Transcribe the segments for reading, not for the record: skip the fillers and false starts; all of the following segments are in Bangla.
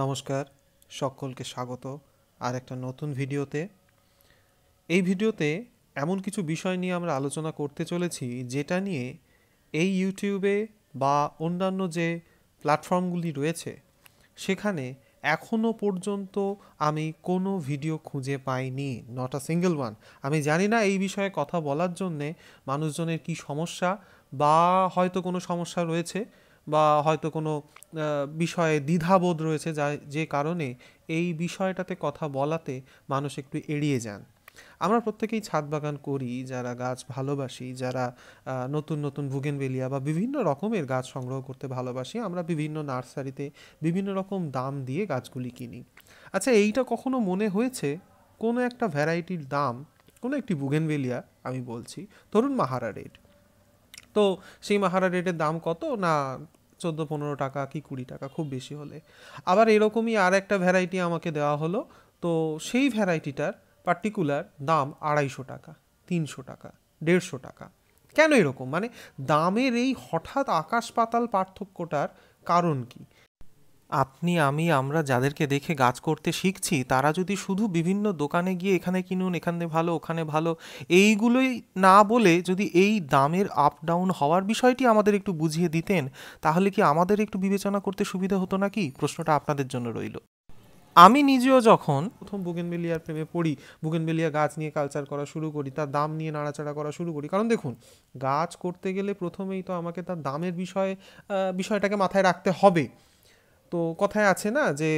নমস্কার, সকলকে স্বাগত আর একটা নতুন ভিডিওতে। এই ভিডিওতে এমন কিছু বিষয় নিয়ে আমরা আলোচনা করতে চলেছি যেটা নিয়ে এই ইউটিউবে বা অন্যান্য যে প্ল্যাটফর্মগুলি রয়েছে সেখানে এখনও পর্যন্ত আমি কোনো ভিডিও খুঁজে পাইনি, নট আ সিঙ্গেল ওয়ান। আমি জানি না এই বিষয়ে কথা বলার জন্যে মানুষজনের কি সমস্যা, বা হয়তো কোনো সমস্যা রয়েছে, বা হয়তো কোনো বিষয়ে দ্বিধাবোধ রয়েছে যে কারণে এই বিষয়টাতে কথা বলাতে মানুষ একটু এড়িয়ে যান। আমরা প্রত্যেকেই ছাদ বাগান করি, যারা গাছ ভালোবাসি, যারা নতুন নতুন বুগেনভেলিয়া বা বিভিন্ন রকমের গাছ সংগ্রহ করতে ভালোবাসি, আমরা বিভিন্ন নার্সারিতে বিভিন্ন রকম দাম দিয়ে গাছগুলি কিনি। আচ্ছা, এইটা কখনো মনে হয়েছে কোনো একটা ভ্যারাইটির দাম, কোনো একটি বুগেনভেলিয়া আমি বলছি, ধরুন মাহারা রেড, তো সেই মাহারা রেটের দাম কত না 14-15 টাকা কি 20 টাকা খুব বেশি হলে। আবার এরকমই আর একটা ভ্যারাইটি আমাকে দেওয়া হলো, তো সেই ভ্যারাইটিটার পার্টিকুলার দাম 250 টাকা, 300 টাকা, 150 টাকা। কেন এরকম, মানে দামের এই হঠাৎ আকাশ পাতাল পার্থক্যটার কারণ কি? আমরা যাদেরকে দেখে গাছ করতে শিখছি তারা যদি শুধু বিভিন্ন দোকানে গিয়ে এখানে কিনুন, এখানে ভালো, ওখানে ভালো, এইগুলোই না বলে যদি এই দামের আপ ডাউন হওয়ার বিষয়টি আমাদের একটু বুঝিয়ে দিতেন, তাহলে কি আমাদের একটু বিবেচনা করতে সুবিধা হতো নাকি? প্রশ্নটা আপনাদের জন্য রইল। আমি নিজেও যখন প্রথম বুগেনভেলিয়ার প্রেমে পড়ি, বুগেনভেলিয়া গাছ নিয়ে কালচার করা শুরু করি, তার দাম নিয়ে নাড়াচাড়া করা শুরু করি, কারণ দেখুন, গাছ করতে গেলে প্রথমেই তো আমাকে তার দামের বিষয়টাকে মাথায় রাখতে হবে। তো কথায় আছে না যে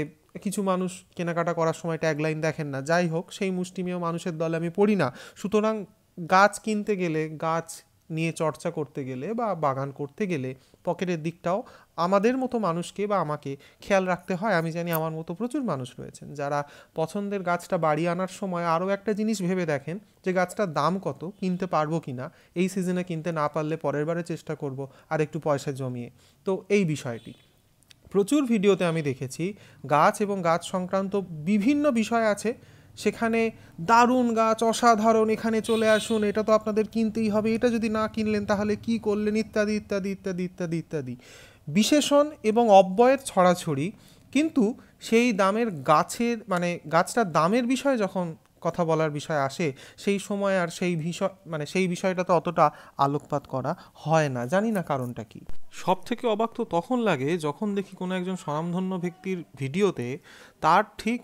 কিছু মানুষ কেনাকাটা করার সময় ট্যাগলাইন দেখেন না, যাই হোক, সেই মুষ্টিমেয় মানুষের দলে আমি পড়ি না। সুতরাং গাছ কিনতে গেলে, গাছ নিয়ে চর্চা করতে গেলে বা বাগান করতে গেলে পকেটের দিকটাও আমাদের মতো মানুষকে বা আমাকে খেয়াল রাখতে হয়। আমি জানি আমার মতো প্রচুর মানুষ রয়েছেন যারা পছন্দের গাছটা বাড়ি আনার সময় আরও একটা জিনিস ভেবে দেখেন যে গাছটার দাম কত, কিনতে পারবো কি না, এই সিজনে কিনতে না পারলে পরের বারে চেষ্টা করব আর একটু পয়সা জমিয়ে। তো এই বিষয়টি প্রচুর ভিডিওতে আমি দেখেছি, গাছ এবং গাছ সংক্রান্ত বিভিন্ন বিষয় আছে সেখানে, দারুণ গাছ, অসাধারণ, এখানে চলে আসুন, এটা তো আপনাদের কিনতেই হবে, এটা যদি না কিনলেন তাহলে কি করলেন, ইত্যাদি ইত্যাদি ইত্যাদি ইত্যাদি ইত্যাদি বিশেষণ এবং অব্যয়ের ছড়াছড়ি। কিন্তু সেই দামের গাছের, মানে গাছটার দামের বিষয়ে যখন কথা বলার বিষয় আসে, সেই সময় আর সেই বিষয়টাতে অতটা আলোকপাত করা হয় না। জানি না কারণটা কি। সব থেকে অবাক তো তখন লাগে যখন দেখি কোনো একজন স্বনামধন্য ব্যক্তির ভিডিওতে তার ঠিক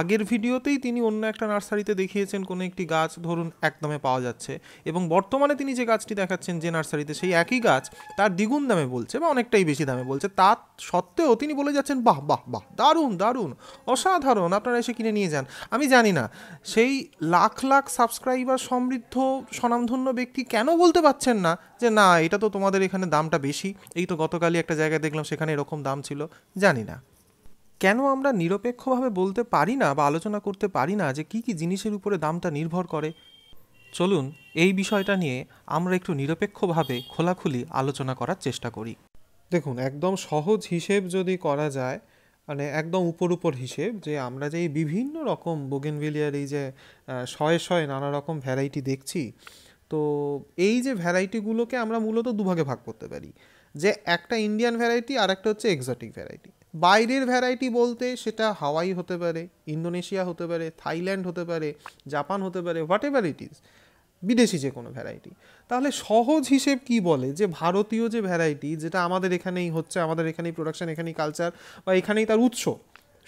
আগের ভিডিওতেই তিনি অন্য একটা নার্সারিতে দেখিয়েছেন কোনো একটি গাছ ধরুন একদমে পাওয়া যাচ্ছে, এবং বর্তমানে তিনি যে গাছটি দেখাচ্ছেন যে নার্সারিতে, সেই একই গাছ তার দ্বিগুণ দামে বলছে বা অনেকটাই বেশি দামে বলছে। তা সত্ত্বেও তিনি বলে যাচ্ছেন বাহ বাহ বাহ, দারুণ দারুণ, অসাধারণ, আপনারা এসে কিনে নিয়ে যান। আমি জানি না সেই লাখ লাখ সাবস্ক্রাইবার সমৃদ্ধ স্বনামধন্য ব্যক্তি কেন বলতে পারছেন না যে না, এটা তো তোমাদের এখানে দামটা বেশি, এই তো গতকালই একটা জায়গায় দেখলাম সেখানে এরকম দাম ছিল। জানি না কেন আমরা নিরপেক্ষভাবে বলতে পারি না বা আলোচনা করতে পারি না যে কী কী জিনিসের উপরে দামটা নির্ভর করে। চলুন এই বিষয়টা নিয়ে আমরা একটু নিরপেক্ষভাবে খোলাখুলি আলোচনা করার চেষ্টা করি। দেখুন, একদম সহজ হিসেব যদি করা যায়, মানে একদম উপর উপর হিসেব, যে আমরা যে এই বিভিন্ন রকম বোগেনভেলিয়ার এই যে শয়ে শয়ে নানা রকম ভ্যারাইটি দেখছি, তো এই যে ভ্যারাইটিগুলোকে আমরা মূলত দুভাগে ভাগ করতে পারি, যে একটা ইন্ডিয়ান ভ্যারাইটি আর একটা হচ্ছে এক্সোটিক ভ্যারাইটি। বাইরের ভ্যারাইটি বলতে সেটা হাওয়াই হতে পারে, ইন্দোনেশিয়া হতে পারে, থাইল্যান্ড হতে পারে, জাপান হতে পারে, হোয়াট এভার ইট ইজ, বিদেশি যে কোনো ভ্যারাইটি। তাহলে সহজ হিসেব কি বলে যে ভারতীয় যে ভ্যারাইটি, যেটা আমাদের এখানেই হচ্ছে, আমাদের এখানেই প্রোডাকশন, এখানেই কালচার বা এখানেই তার উৎস,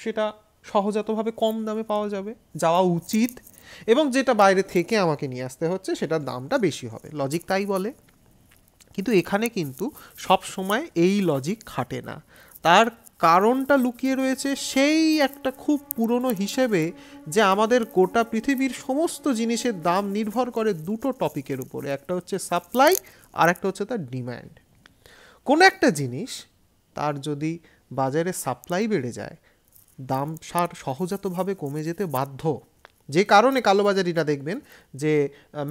সেটা সহজাতভাবে কম দামে পাওয়া যাওয়া উচিত, এবং যেটা বাইরে থেকে আমাকে নিয়ে আসতে হচ্ছে সেটার দামটা বেশি হবে, লজিক তাই বলে। কিন্তু এখানে কিন্তু সব সময় এই লজিক খাটে না। তার কারণটা লুকিয়ে রয়েছে সেই একটা খুব পুরনো হিসেবে, যে আমাদের গোটা পৃথিবীর সমস্ত জিনিসের দাম নির্ভর করে দুটো টপিকের উপরে, একটা হচ্ছে সাপ্লাই আর একটা হচ্ছে তার ডিম্যান্ড। কোনো একটা জিনিস তার যদি বাজারে সাপ্লাই বেড়ে যায়, দাম সহজাতভাবে কমে যেতে বাধ্য। যে কারণে কালোবাজারিরা দেখবেন যে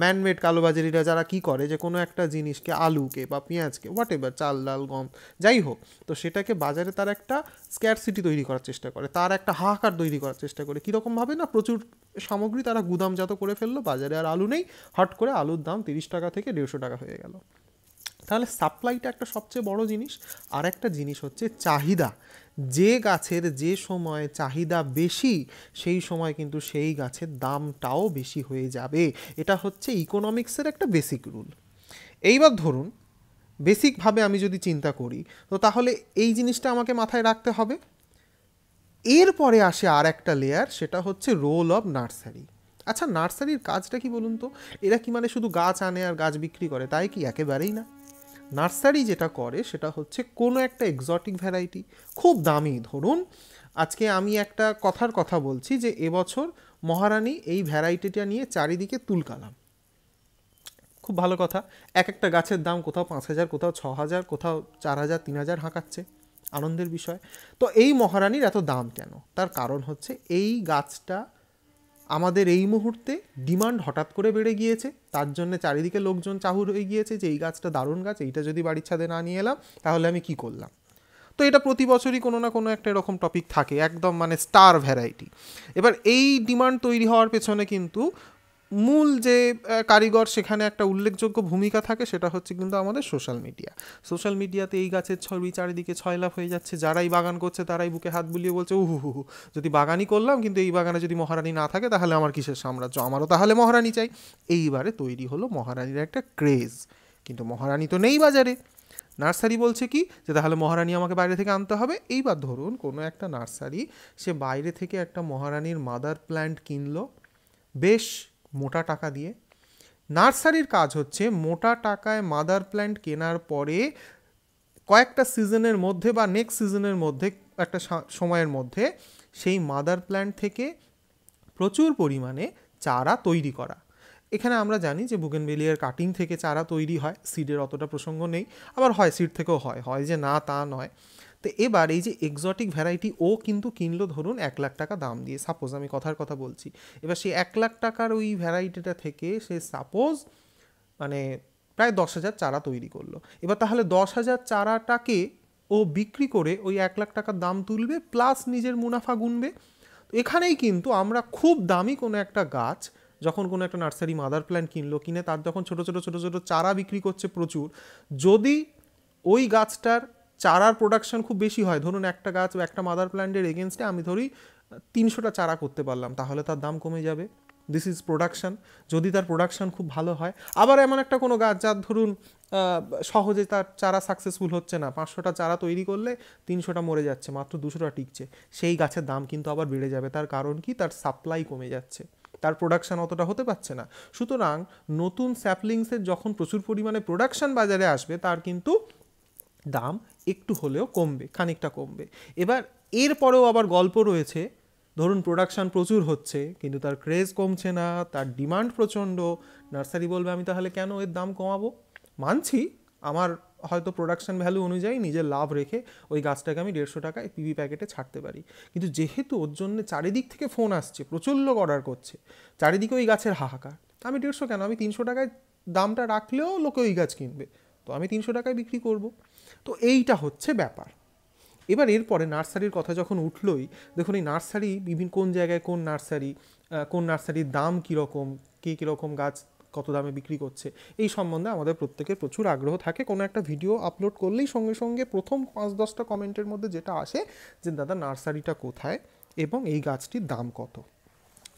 ম্যানমেড কালোবাজারিরা যারা কি করে, যে কোনো একটা জিনিসকে, আলুকে বা পেঁয়াজকে, হোয়াট এভার, চাল ডাল গম যাই হোক, তো সেটাকে বাজারে তার একটা স্ক্যারসিটি তৈরি করার চেষ্টা করে, তার একটা হাহাকার তৈরি করার চেষ্টা করে। কীরকমভাবে না, প্রচুর সামগ্রী তারা গুদামজাত করে ফেললো, বাজারে আর আলু নেই, হট করে আলুর দাম 30 টাকা থেকে 150 টাকা হয়ে গেল। তাহলে সাপ্লাইটা একটা সবচেয়ে বড় জিনিস। আর একটা জিনিস হচ্ছে চাহিদা। যে গাছের যে সময় চাহিদা বেশি সেই সময় কিন্তু সেই গাছের দামটাও বেশি হয়ে যাবে। এটা হচ্ছে ইকোনমিক্সের একটা বেসিক রুল। এইবার ধরুন বেসিকভাবে আমি যদি চিন্তা করি, তো তাহলে এই জিনিসটা আমাকে মাথায় রাখতে হবে। এরপরে আসে আর একটা লেয়ার, সেটা হচ্ছে রোল অফ নার্সারি। আচ্ছা, নার্সারির কাজটা কি বলুন তো? এরা কি মানে শুধু গাছ আনে আর গাছ বিক্রি করে? তাই কি? একেবারেই না। নার্সারি যেটা করে সেটা হচ্ছে কোনো একটা এক্সোটিক ভ্যারাইটি খুব দামি, ধরুন আজকে আমি একটা কথার কথা বলছি যে এবছর মহারানী এই ভ্যারাইটিটা নিয়ে চারিদিকে তুলকালাম, খুব ভালো কথা। এক একটা গাছের দাম কোথাও 5,000, কোথাও 6,000, কোথাও 4,000, 3,000 হাঁকাচ্ছে, আনন্দের বিষয়। তো এই মহারানীর এত দাম কেন? তার কারণ হচ্ছে এই গাছটা আমাদের এই মুহূর্তে ডিমান্ড হঠাৎ করে বেড়ে গিয়েছে, তার জন্য চারিদিকে লোকজন চাহুর হয়ে গিয়েছে যে এই গাছটা দারুণ গাছ, এইটা যদি বাড়ির ছাদে না নিয়ে এলাম তাহলে আমি কি করলাম। তো এটা প্রতি বছরই কোনো না কোনো একটা এরকম টপিক থাকে, একদম মানে স্টার ভ্যারাইটি। এবার এই ডিমান্ড তৈরি হওয়ার পেছনে কিন্তু মূল যে কারিগর, সেখানে একটা উল্লেখযোগ্য ভূমিকা থাকে, সেটা হচ্ছে কিন্তু আমাদের সোশ্যাল মিডিয়া। সোশ্যাল মিডিয়াতে এই গাছের ছবি চারিদিকে ছয়লাভ হয়ে যাচ্ছে, যারাই বাগান করছে তারাই বুকে হাত বুলিয়ে বলছে উহু হু হু, যদি বাগানই করলাম কিন্তু এই বাগানে যদি মহারানী না থাকে তাহলে আমার কিসের সাম্রাজ্য, আমারও তাহলে মহারানী চাই। এইবারে তৈরি হলো মহারানীর একটা ক্রেজ, কিন্তু মহারানী তো নেই বাজারে। নার্সারি বলছে কি যে তাহলে মহারানী আমাকে বাইরে থেকে আনতে হবে। এইবার ধরুন কোনো একটা নার্সারি সে বাইরে থেকে একটা মহারানীর মাদার প্ল্যান্ট কিনলো বেশ মোটা টাকা দিয়ে। নার্সারির কাজ হচ্ছে মোটা টাকায় মাদার প্ল্যান্ট কেনার পরে কয়েকটা সিজনের মধ্যে বা নেক্সট সিজনের মধ্যে একটা সময়ের মধ্যে সেই মাদার প্ল্যান্ট থেকে প্রচুর পরিমাণে চারা তৈরি করা। এখানে আমরা জানি যে বুগেনভেলিয়ার কাটিং থেকে চারা তৈরি হয়, সিডের অতটা প্রসঙ্গ নেই, আবার হয় সিড থেকেও হয় যে না তা নয়। তো এবার এই যে এক্সোটিক ভ্যারাইটি ও কিন্তু কিনলো ধরুন 1,00,000 টাকা দাম দিয়ে, সাপোজ আমি কথার কথা বলছি। এবার সেই 1,00,000 টাকার ওই ভ্যারাইটিটা থেকে সে সাপোজ মানে প্রায় 10,000 চারা তৈরি করলো। এবার তাহলে 10,000 চারাটাকে ও বিক্রি করে ওই 1,00,000 টাকার দাম তুলবে, প্লাস নিজের মুনাফা গুনবে। এখানেই কিন্তু আমরা খুব দামি কোনো একটা গাছ যখন কোনো একটা নার্সারি মাদার প্ল্যান্ট কিনলো, কিনে তার যখন ছোটো ছোটো ছোটো ছোটো চারা বিক্রি করছে প্রচুর, যদি ওই গাছটার চারার প্রোডাকশন খুব বেশি হয়, ধরুন একটা গাছ বা একটা মাদার প্ল্যান্টের এগেনস্টে আমি ধরি 300টা চারা করতে পারলাম, তাহলে তার দাম কমে যাবে। This is production. যদি তার প্রোডাকশান খুব ভালো হয়, আবার এমন একটা কোনো গাছ যার ধরুন সহজে তার চারা সাকসেসফুল হচ্ছে না, 500টা চারা তৈরি করলে 300টা মরে যাচ্ছে, মাত্র 200টা টিকছে, সেই গাছের দাম কিন্তু আবার বেড়ে যাবে। তার কারণ কি? তার সাপ্লাই কমে যাচ্ছে, তার প্রোডাকশান অতটা হতে পারছে না। সুতরাং নতুন স্যাপলিংসের যখন প্রচুর পরিমাণে প্রোডাকশান বাজারে আসবে, তার কিন্তু দাম একটু হলেও কমবে, খানিকটা কমবে। এবার এরপরেও আবার গল্প রয়েছে, ধরুন প্রোডাকশান প্রচুর হচ্ছে কিন্তু তার ক্রেজ কমছে না, তার ডিমান্ড প্রচণ্ড। নার্সারি বলবে আমি তাহলে কেন এর দাম কমাবো? মানছি আমার হয়তো প্রোডাকশান ভ্যালু অনুযায়ী নিজের লাভ রেখে ওই গাছটাকে আমি 150 টাকায় পিবি প্যাকেটে ছাড়তে পারি, কিন্তু যেহেতু ওর জন্য চারিদিক থেকে ফোন আসছে, প্রচুর লোক অর্ডার করছে, চারিদিকে ওই গাছের হাহাকার, আমি 150 কেন, আমি 300 টাকায় দামটা রাখলেও লোকে ওই গাছ কিনবে, তো আমি 300 টাকায় বিক্রি করব। তো এইটা হচ্ছে ব্যাপার। এবার এরপরে নার্সারির কথা যখন উঠলই, দেখুন এই নার্সারি বিভিন্ন কোন জায়গায় কোন নার্সারির দাম কীরকম, কে কীরকম গাছ কত দামে বিক্রি করছে, এই সম্বন্ধে আমাদের প্রত্যেকের প্রচুর আগ্রহ থাকে। কোনো একটা ভিডিও আপলোড করলেই সঙ্গে সঙ্গে প্রথম 5-10টা কমেন্টের মধ্যে যেটা আসে যে দাদা নার্সারিটা কোথায় এবং এই গাছটির দাম কত,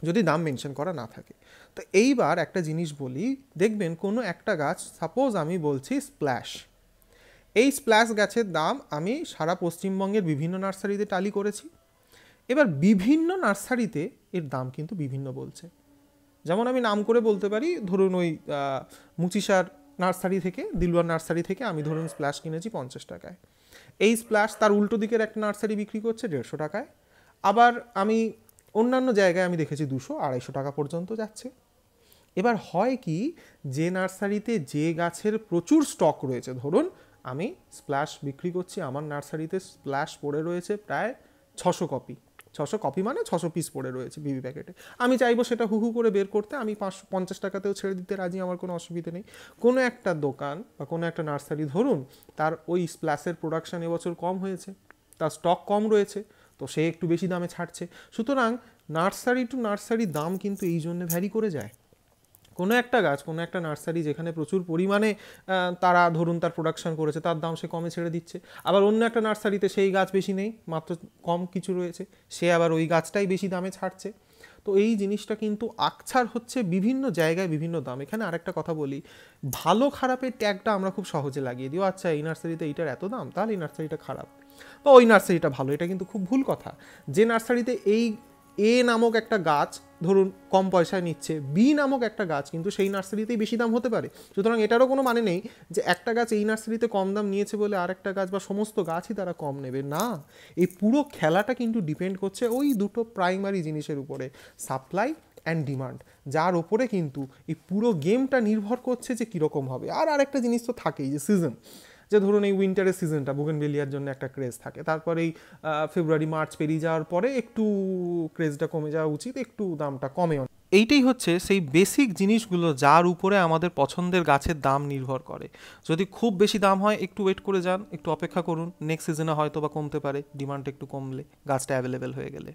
যদি দাম মেনশন করা না থাকে। তো এইবার একটা জিনিস বলি, দেখবেন কোনো একটা গাছ, সাপোজ আমি বলছি স্প্ল্যাশ, এই স্প্ল্যাশ গাছের দাম আমি সারা পশ্চিমবঙ্গের বিভিন্ন নার্সারিতে টালি করেছি। এবার বিভিন্ন নার্সারিতে এর দাম কিন্তু বিভিন্ন বলছে। যেমন আমি নাম করে বলতে পারি, ধরুন ওই মুচিসার নার্সারি থেকে, দিলওয়ার নার্সারি থেকে আমি ধরুন স্প্ল্যাশ কিনেছি 50 টাকায়। এই স্প্ল্যাশ তার উল্টো দিকের একটা নার্সারি বিক্রি করছে 150 টাকায়। আবার আমি অন্যান্য জায়গায় আমি দেখেছি 200-250 টাকা পর্যন্ত যাচ্ছে। এবার হয় কি, যে নার্সারিতে যে গাছের প্রচুর স্টক রয়েছে, ধরুন আমি স্প্ল্যাশ বিক্রি করছি, আমার নার্সারিতে স্প্ল্যাশ পড়ে রয়েছে প্রায় 600 কপি, 600 কপি মানে 600 পিস পড়ে রয়েছে বিবি প্যাকেটে, আমি চাইবো সেটা হু করে বের করতে, আমি 550 টাকাতেও ছেড়ে দিতে রাজি, আমার কোনো অসুবিধা নেই। কোনো একটা দোকান বা কোনো একটা নার্সারি ধরুন তার ওই স্প্ল্যাশের প্রোডাকশান এবছর কম হয়েছে, তার স্টক কম রয়েছে, তো সে একটু বেশি দামে ছাড়ছে। সুতরাং নার্সারি টু নার্সারি দাম কিন্তু এই জন্য ভ্যারি করে যায়। কোনো একটা গাছ, কোনো একটা নার্সারি যেখানে প্রচুর পরিমাণে তারা ধরুন তার প্রোডাকশন করেছে, তার দাম সে কমে ছেড়ে দিচ্ছে। আবার অন্য একটা নার্সারিতে সেই গাছ বেশি নেই, মাত্র কম কিছু রয়েছে, সে আবার ওই গাছটাই বেশি দামে ছাড়ছে। তো এই জিনিসটা কিন্তু আকছার হচ্ছে বিভিন্ন জায়গায় বিভিন্ন দাম। এখানে আরেকটা কথা বলি, ভালো খারাপের ট্যাগটা আমরা খুব সহজে লাগিয়ে দিও, আচ্ছা এই নার্সারিতে এইটার এত দাম, তাহলে এই নার্সারিটা খারাপ বা ওই নার্সারিটা ভালো। এটা কিন্তু খুব ভুল কথা। যে নার্সারিতে এই এ নামক একটা গাছ ধরুন কম পয়সায় নিচ্ছে, বি নামক একটা গাছ কিন্তু সেই নার্সারিতেই বেশি দাম হতে পারে। সুতরাং এটারও কোনো মানে নেই যে একটা গাছ এই নার্সারিতে কম দাম নিয়েছে বলে আর একটা গাছ বা সমস্ত গাছই তারা কম নেবে না। এই পুরো খেলাটা কিন্তু ডিপেন্ড করছে ওই দুটো প্রাইমারি জিনিসের উপরে, সাপ্লাই অ্যান্ড ডিমান্ড, যার ওপরে কিন্তু এই পুরো গেমটা নির্ভর করছে যে কীরকম হবে। আর আরেকটা জিনিস তো থাকেই, যে সিজন, যে ধরুন এই উইন্টারের সিজনটা বুগেনভেলিয়ার জন্য একটা ক্রেজ থাকে, তারপরে এই ফেব্রুয়ারি মার্চ পেরিয়ে যাওয়ার পরে একটু ক্রেজটা কমে যাওয়া উচিত, একটু দামটা কমে। এইটাই হচ্ছে সেই বেসিক জিনিসগুলো যার উপরে আমাদের পছন্দের গাছের দাম নির্ভর করে। যদি খুব বেশি দাম হয় একটু ওয়েট করে যান, একটু অপেক্ষা করুন, নেক্সট সিজনে হয়তো বা কমতে পারে, ডিমান্ড একটু কমলে, গাছটা অ্যাভেলেবেল হয়ে গেলে।